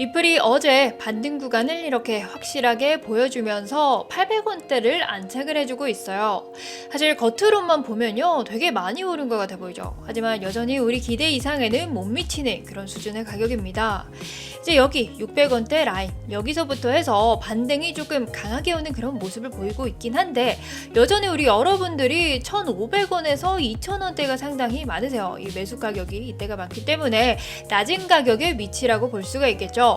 리플이 어제 반등 구간을 이렇게 확실하게 보여주면서 800원대를 안착을 해주고 있어요. 사실 겉으로만 보면요 되게 많이 오른 것 같아 보이죠. 하지만 여전히 우리 기대 이상에는 못 미치는 그런 수준의 가격입니다. 이제 여기 600원대 라인, 여기서부터 해서 반등이 조금 강하게 오는 그런 모습을 보이고 있긴 한데, 여전히 우리 여러분들이 1,500원에서 2,000원대가 상당히 많으세요. 이 매수 가격이 이때가 많기 때문에 낮은 가격의 위치라고 볼 수가 있겠죠.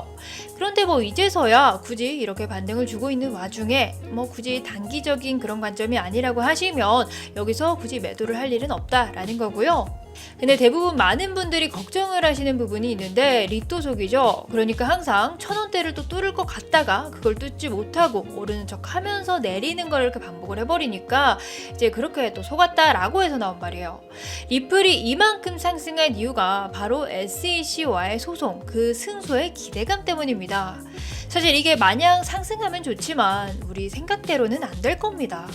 그런데 이제서야 굳이 이렇게 반등을 주고 있는 와중에 굳이 단기적인 그런 관점이 아니라고 하시면 여기서 굳이 매도를 할 일은 없다라는 거고요. 근데 대부분 많은 분들이 걱정을 하시는 부분이 있는데, 리또속이죠. 그러니까 항상 1,000원대를 또 뚫을 것 같다가 그걸 뚫지 못하고 오르는 척 하면서 내리는 걸 이렇게 반복을 해버리니까 이제 그렇게 또 속았다라고 해서 나온 말이에요. 리플이 이만큼 상승한 이유가 바로 SEC와의 소송, 그 승소의 기대감 때문입니다. 사실 이게 마냥 상승하면 좋지만 우리 생각대로는 안 될 겁니다.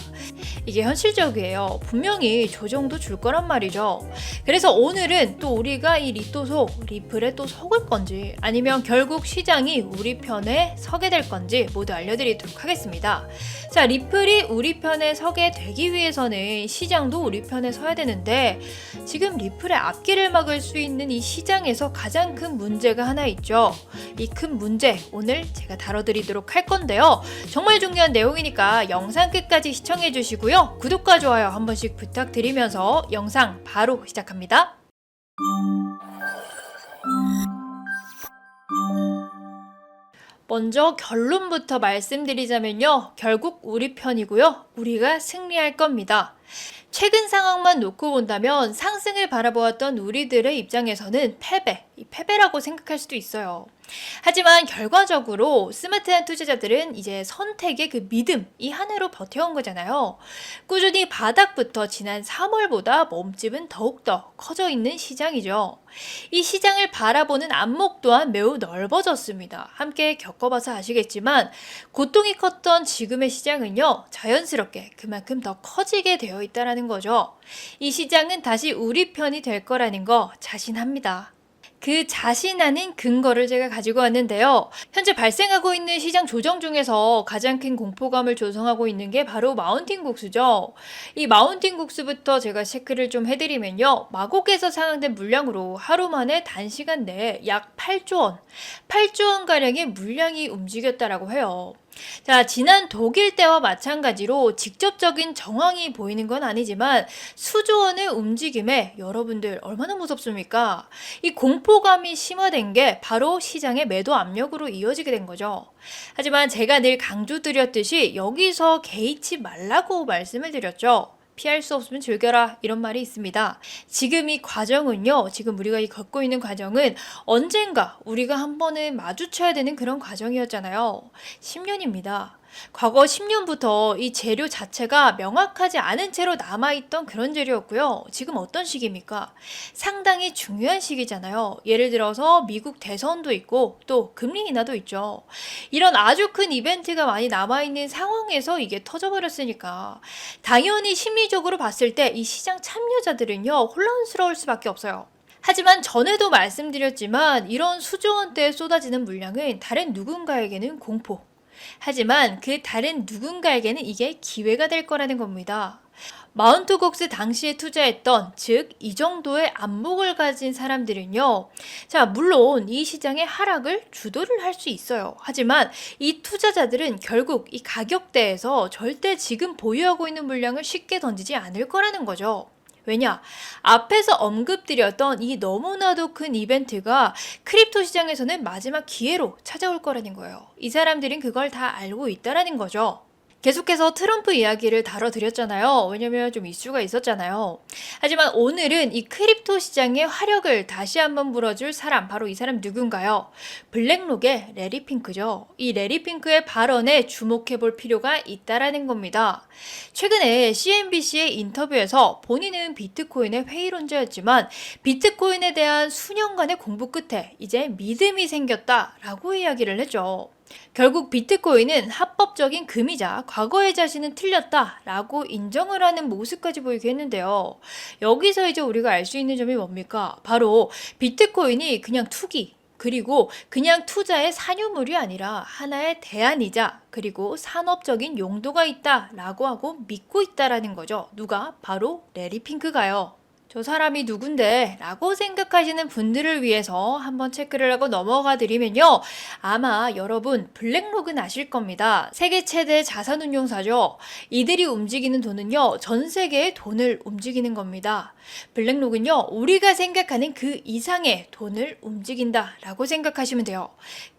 이게 현실적이에요. 분명히 조정도 줄 거란 말이죠. 그래서 오늘은 또 우리가 이 리또속, 리플에 또 속을 건지, 아니면 결국 시장이 우리 편에 서게 될 건지 모두 알려드리도록 하겠습니다. 자, 리플이 우리 편에 서게 되기 위해서는 시장도 우리 편에 서야 되는데, 지금 리플의 앞길을 막을 수 있는 이 시장에서 가장 큰 문제가 하나 있죠. 이 큰 문제 오늘 제가 다뤄드리도록 할 건데요. 정말 중요한 내용이니까 영상 끝까지 시청해 주시고요. 구독과 좋아요 한 번씩 부탁드리면서 영상 바로 시작합니다. 먼저 결론부터 말씀드리자면요. 결국 우리 편이고요. 우리가 승리할 겁니다. 최근 상황만 놓고 본다면 상승을 바라보았던 우리들의 입장에서는 패배라고 생각할 수도 있어요. 하지만 결과적으로 스마트한 투자자들은 이제 선택의 그 믿음, 이 하나로 버텨온 거잖아요. 꾸준히 바닥부터 지난 3월보다 몸집은 더욱더 커져 있는 시장이죠. 이 시장을 바라보는 안목 또한 매우 넓어졌습니다. 함께 겪어봐서 아시겠지만 고통이 컸던 지금의 시장은요, 자연스럽게 그만큼 더 커지게 되어 있다는 거죠. 이 시장은 다시 우리 편이 될 거라는 거 자신합니다. 그 자신하는 근거를 제가 가지고 왔는데요. 현재 발생하고 있는 시장 조정 중에서 가장 큰 공포감을 조성하고 있는 게 바로 마운틴 국수죠. 이 마운틴 국수부터 제가 체크를 좀 해드리면요. 마곡에서 상황된 물량으로 하루 만에 단시간 내에 약 8조 원가량의 물량이 움직였다라고 해요. 자, 지난 독일 때와 마찬가지로 직접적인 정황이 보이는 건 아니지만 수조 원의 움직임에 여러분들 얼마나 무섭습니까? 이 공포감이 심화된 게 바로 시장의 매도 압력으로 이어지게 된 거죠. 하지만 제가 늘 강조드렸듯이 여기서 개의치 말라고 말씀을 드렸죠. 피할 수 없으면 즐겨라, 이런 말이 있습니다. 지금 이 과정은요, 지금 우리가 겪고 있는 과정은 언젠가 우리가 한 번은 마주쳐야 되는 그런 과정이었잖아요. 10년입니다. 과거 10년부터 이 재료 자체가 명확하지 않은 채로 남아있던 그런 재료였고요. 지금 어떤 시기입니까? 상당히 중요한 시기잖아요. 예를 들어서 미국 대선도 있고 또 금리 인하도 있죠. 이런 아주 큰 이벤트가 많이 남아있는 상황에서 이게 터져버렸으니까 당연히 심리적으로 봤을 때 이 시장 참여자들은요, 혼란스러울 수밖에 없어요. 하지만 전에도 말씀드렸지만 이런 수조 원대에 쏟아지는 물량은 다른 누군가에게는 공포, 하지만 그 다른 누군가에게는 이게 기회가 될 거라는 겁니다. 마운트 곡스 당시에 투자했던, 즉 이 정도의 안목을 가진 사람들은요, 자, 물론 이 시장의 하락을 주도를 할 수 있어요. 하지만 이 투자자들은 결국 이 가격대에서 절대 지금 보유하고 있는 물량을 쉽게 던지지 않을 거라는 거죠. 왜냐? 앞에서 언급드렸던 이 너무나도 큰 이벤트가 크립토 시장에서는 마지막 기회로 찾아올 거라는 거예요. 이 사람들은 그걸 다 알고 있다라는 거죠. 계속해서 트럼프 이야기를 다뤄드렸잖아요. 왜냐면 좀 이슈가 있었잖아요. 하지만 오늘은 이 크립토 시장의 화력을 다시 한번 불어줄 사람, 바로 이 사람 누군가요? 블랙록의 레리 핑크죠. 이 레리 핑크의 발언에 주목해볼 필요가 있다라는 겁니다. 최근에 CNBC의 인터뷰에서 본인은 비트코인의 회의론자였지만 비트코인에 대한 수년간의 공부 끝에 이제 믿음이 생겼다라고 이야기를 했죠. 결국 비트코인은 합법적인 금이자 과거의 자신은 틀렸다라고 인정을 하는 모습까지 보이게 했는데요. 여기서 이제 우리가 알 수 있는 점이 뭡니까? 바로 비트코인이 그냥 투기, 그리고 그냥 투자의 산유물이 아니라 하나의 대안이자 그리고 산업적인 용도가 있다라고 하고 믿고 있다라는 거죠. 누가? 바로 레리 핑크가요. 저 사람이 누군데? 라고 생각하시는 분들을 위해서 한번 체크를 하고 넘어가 드리면요. 아마 여러분 블랙록은 아실 겁니다. 세계 최대 자산운용사죠. 이들이 움직이는 돈은요. 전 세계의 돈을 움직이는 겁니다. 블랙록은요. 우리가 생각하는 그 이상의 돈을 움직인다 라고 생각하시면 돼요.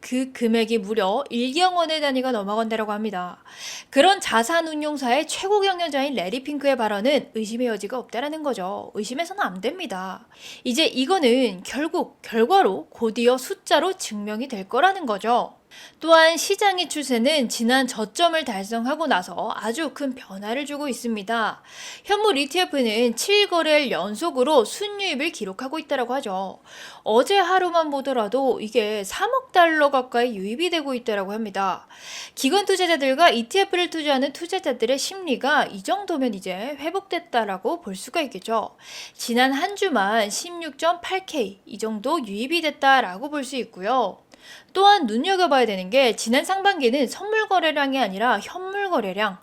그 금액이 무려 1경 원의 단위가 넘어간다고 합니다. 그런 자산운용사의 최고 경영자인 레리 핑크의 발언은 의심의 여지가 없다라는 거죠. 의심해서는 안 됩니다. 이제 이거는 결국 결과로 곧이어 숫자로 증명이 될 거라는 거죠. 또한 시장의 추세는 지난 저점을 달성하고 나서 아주 큰 변화를 주고 있습니다. 현물 ETF는 7거래일 연속으로 순유입을 기록하고 있다고 하죠. 어제 하루만 보더라도 이게 3억 달러 가까이 유입이 되고 있다고 합니다. 기관 투자자들과 ETF를 투자하는 투자자들의 심리가 이 정도면 이제 회복됐다라고 볼 수가 있겠죠. 지난 한 주만 16.8K 이 정도 유입이 됐다라고 볼 수 있고요. 또한 눈여겨봐야 되는 게 지난 상반기는 선물 거래량이 아니라 현물 거래량.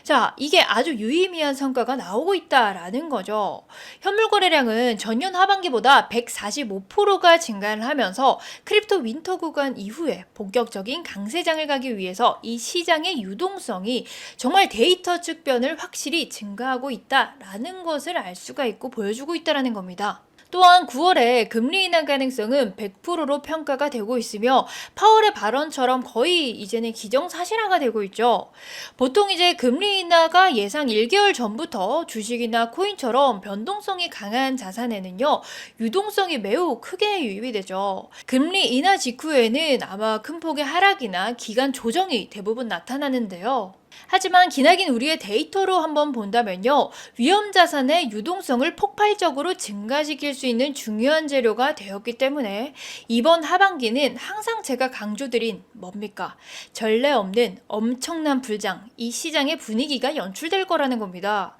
자, 이게 아주 유의미한 성과가 나오고 있다라는 거죠. 현물 거래량은 전년 하반기보다 145%가 증가를 하면서 크립토 윈터 구간 이후에 본격적인 강세장을 가기 위해서 이 시장의 유동성이 정말 데이터 측면을 확실히 증가하고 있다라는 것을 알 수가 있고 보여주고 있다라는 겁니다. 또한 9월에 금리 인하 가능성은 100%로 평가가 되고 있으며 파월의 발언처럼 거의 이제는 기정사실화가 되고 있죠. 보통 이제 금리 인하가 예상 1개월 전부터 주식이나 코인처럼 변동성이 강한 자산에는요. 유동성이 매우 크게 유입이 되죠. 금리 인하 직후에는 아마 큰 폭의 하락이나 기간 조정이 대부분 나타나는데요. 하지만 기나긴 우리의 데이터로 한번 본다면요. 위험자산의 유동성을 폭발적으로 증가시킬 수 있는 중요한 재료가 되었기 때문에 이번 하반기는 항상 제가 강조드린 뭡니까? 전례 없는 엄청난 불장, 이 시장의 분위기가 연출될 거라는 겁니다.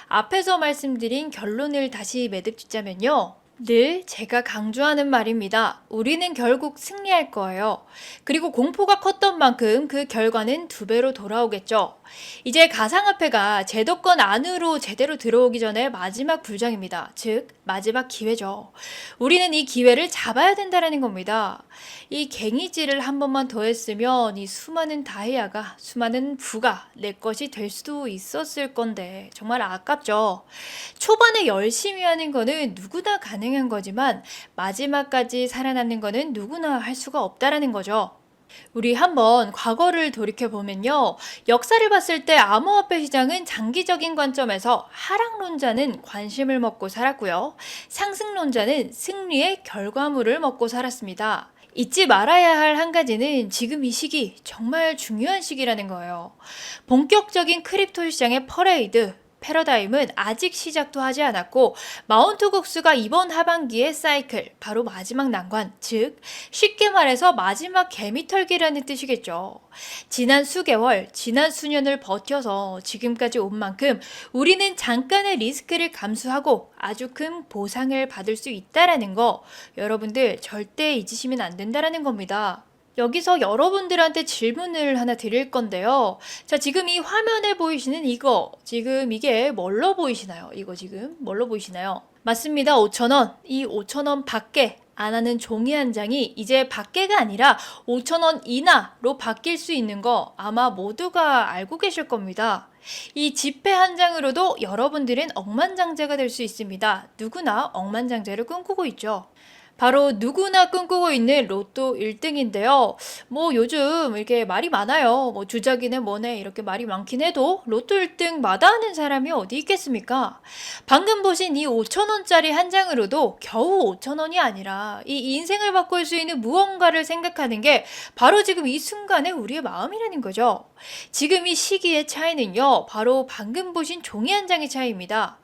앞에서 말씀드린 결론을 다시 매듭 짓자면요. 늘 제가 강조하는 말입니다. 우리는 결국 승리할 거예요. 그리고 공포가 컸던 만큼 그 결과는 2배로 돌아오겠죠. 이제 가상화폐가 제도권 안으로 제대로 들어오기 전에 마지막 불장입니다. 즉 마지막 기회죠. 우리는 이 기회를 잡아야 된다는 겁니다. 이 갱이질을 한 번만 더 했으면 이 수많은 다이아가, 수많은 부가 내 것이 될 수도 있었을 건데 정말 아깝죠. 초반에 열심히 하는 거는 누구나 가능한 거지만 마지막까지 살아남는 거는 누구나 할 수가 없다라는 거죠. 우리 한번 과거를 돌이켜보면요. 역사를 봤을 때 암호화폐 시장은 장기적인 관점에서 하락론자는 관심을 먹고 살았고요. 상승론자는 승리의 결과물을 먹고 살았습니다. 잊지 말아야 할 한 가지는 지금 이 시기 정말 중요한 시기라는 거예요. 본격적인 크립토 시장의 패러다임은 아직 시작도 하지 않았고 마운트 국수가 이번 하반기의 사이클, 바로 마지막 난관, 즉 쉽게 말해서 마지막 개미털기라는 뜻이겠죠. 지난 수개월, 지난 수년을 버텨서 지금까지 온 만큼 우리는 잠깐의 리스크를 감수하고 아주 큰 보상을 받을 수 있다라는 거 여러분들 절대 잊으시면 안 된다라는 겁니다. 여기서 여러분들한테 질문을 하나 드릴 건데요. 자, 지금 이 화면에 보이시는 이거, 지금 이게 뭘로 보이시나요? 이거 지금 뭘로 보이시나요? 맞습니다. 5,000원. 이 5,000원 밖에 안 하는 종이 한 장이 이제 밖에가 아니라 5,000원 이하로 바뀔 수 있는 거 아마 모두가 알고 계실 겁니다. 이 지폐 한 장으로도 여러분들은 억만장자가 될 수 있습니다. 누구나 억만장자를 꿈꾸고 있죠. 바로 누구나 꿈꾸고 있는 로또 1등인데요. 뭐 요즘 이렇게 말이 많아요. 뭐 주작이네 뭐네 이렇게 말이 많긴 해도 로또 1등 마다하는 사람이 어디 있겠습니까? 방금 보신 이 5,000원짜리 한 장으로도 겨우 5,000원이 아니라 이 인생을 바꿀 수 있는 무언가를 생각하는 게 바로 지금 이 순간의 우리의 마음이라는 거죠. 지금 이 시기의 차이는요. 바로 방금 보신 종이 한 장의 차이입니다.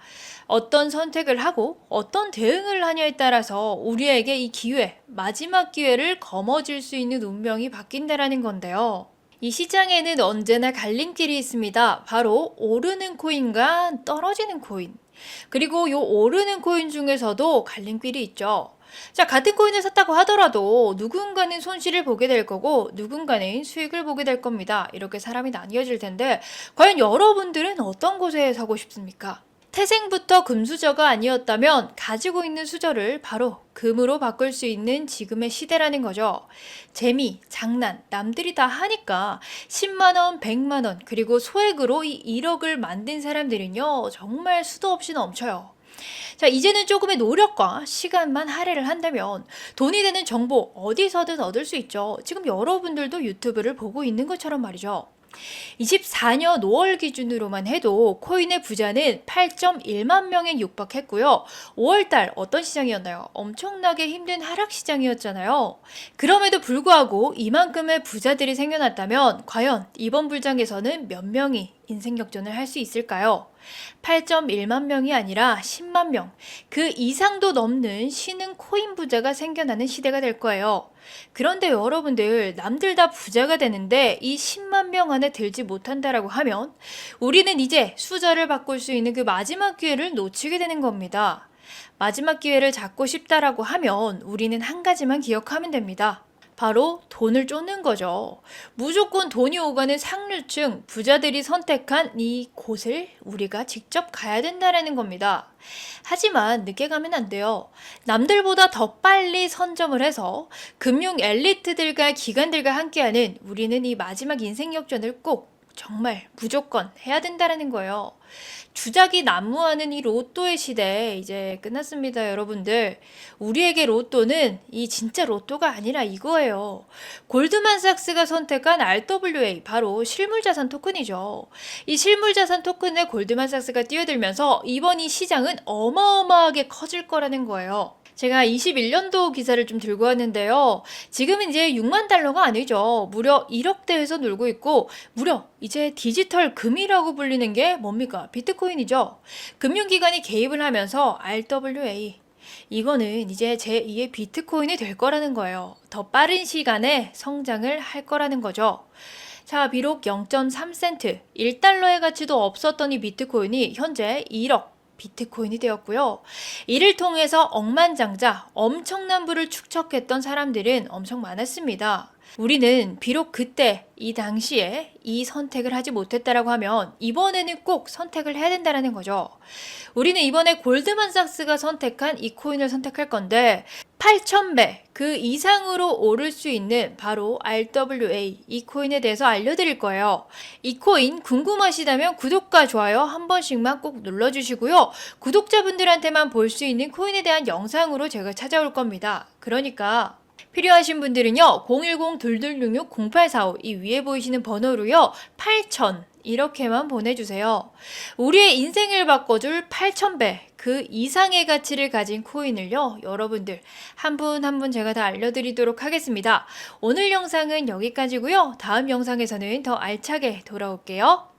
어떤 선택을 하고 어떤 대응을 하냐에 따라서 우리에게 이 기회, 마지막 기회를 거머쥘 수 있는 운명이 바뀐다라는 건데요. 이 시장에는 언제나 갈림길이 있습니다. 바로 오르는 코인과 떨어지는 코인. 그리고 요 오르는 코인 중에서도 갈림길이 있죠. 자, 같은 코인을 샀다고 하더라도 누군가는 손실을 보게 될 거고 누군가는 수익을 보게 될 겁니다. 이렇게 사람이 나뉘어질 텐데 과연 여러분들은 어떤 곳에 사고 싶습니까? 태생부터 금수저가 아니었다면 가지고 있는 수저를 바로 금으로 바꿀 수 있는 지금의 시대라는 거죠. 재미, 장난, 남들이 다 하니까 10만원, 100만원, 그리고 소액으로 이 1억을 만든 사람들은요, 정말 수도 없이 넘쳐요. 자, 이제는 조금의 노력과 시간만 할애를 한다면 돈이 되는 정보 어디서든 얻을 수 있죠. 지금 여러분들도 유튜브를 보고 있는 것처럼 말이죠. 24년 5월 기준으로만 해도 코인의 부자는 8.1만 명에 육박했고요. 5월달 어떤 시장이었나요? 엄청나게 힘든 하락 시장이었잖아요. 그럼에도 불구하고 이만큼의 부자들이 생겨났다면 과연 이번 불장에서는 몇 명이 인생 역전을 할 수 있을까요? 8.1만 명이 아니라 10만 명, 그 이상도 넘는 신흥 코인 부자가 생겨나는 시대가 될 거예요. 그런데 여러분들, 남들 다 부자가 되는데 이 10만 명 안에 들지 못한다라고 하면 우리는 이제 수저를 바꿀 수 있는 그 마지막 기회를 놓치게 되는 겁니다. 마지막 기회를 잡고 싶다라고 하면 우리는 한 가지만 기억하면 됩니다. 바로 돈을 쫓는 거죠. 무조건 돈이 오가는 상류층 부자들이 선택한 이 곳을 우리가 직접 가야 된다는 겁니다. 하지만 늦게 가면 안 돼요. 남들보다 더 빨리 선점을 해서 금융 엘리트들과 기관들과 함께하는 우리는 이 마지막 인생 역전을 꼭 정말 무조건 해야 된다는 거예요. 주작이 난무하는 이 로또의 시대 이제 끝났습니다, 여러분들. 우리에게 로또는 이 진짜 로또가 아니라 이거예요. 골드만삭스가 선택한 RWA, 바로 실물자산 토큰이죠. 이 실물자산 토큰에 골드만삭스가 뛰어들면서 이번 이 시장은 어마어마하게 커질 거라는 거예요. 제가 21년도 기사를 좀 들고 왔는데요. 지금은 이제 6만 달러가 아니죠. 무려 1억대에서 놀고 있고 무려 이제 디지털 금이라고 불리는 게 뭡니까? 비트코인이죠. 금융기관이 개입을 하면서 RWA, 이거는 이제 제2의 비트코인이 될 거라는 거예요. 더 빠른 시간에 성장을 할 거라는 거죠. 자, 비록 0.3센트, 1달러의 가치도 없었던 이 비트코인이 현재 1억 비트코인이 되었고요. 이를 통해서 억만장자, 엄청난 부를 축적했던 사람들은 엄청 많았습니다. 우리는 비록 그때 이 당시에 이 선택을 하지 못했다라고 하면 이번에는 꼭 선택을 해야 된다는 거죠. 우리는 이번에 골드만삭스가 선택한 이 코인을 선택할 건데 8,000배 그 이상으로 오를 수 있는 바로 RWA, 이 코인에 대해서 알려드릴 거예요. 이 코인 궁금하시다면 구독과 좋아요 한 번씩만 꼭 눌러주시고요. 구독자분들한테만 볼 수 있는 코인에 대한 영상으로 제가 찾아올 겁니다. 그러니까 필요하신 분들은요, 010-2266-0845 이 위에 보이시는 번호로요, 8,000 이렇게만 보내주세요. 우리의 인생을 바꿔줄 8,000배 그 이상의 가치를 가진 코인을요, 여러분들 한 분 한 분 제가 다 알려드리도록 하겠습니다. 오늘 영상은 여기까지고요. 다음 영상에서는 더 알차게 돌아올게요.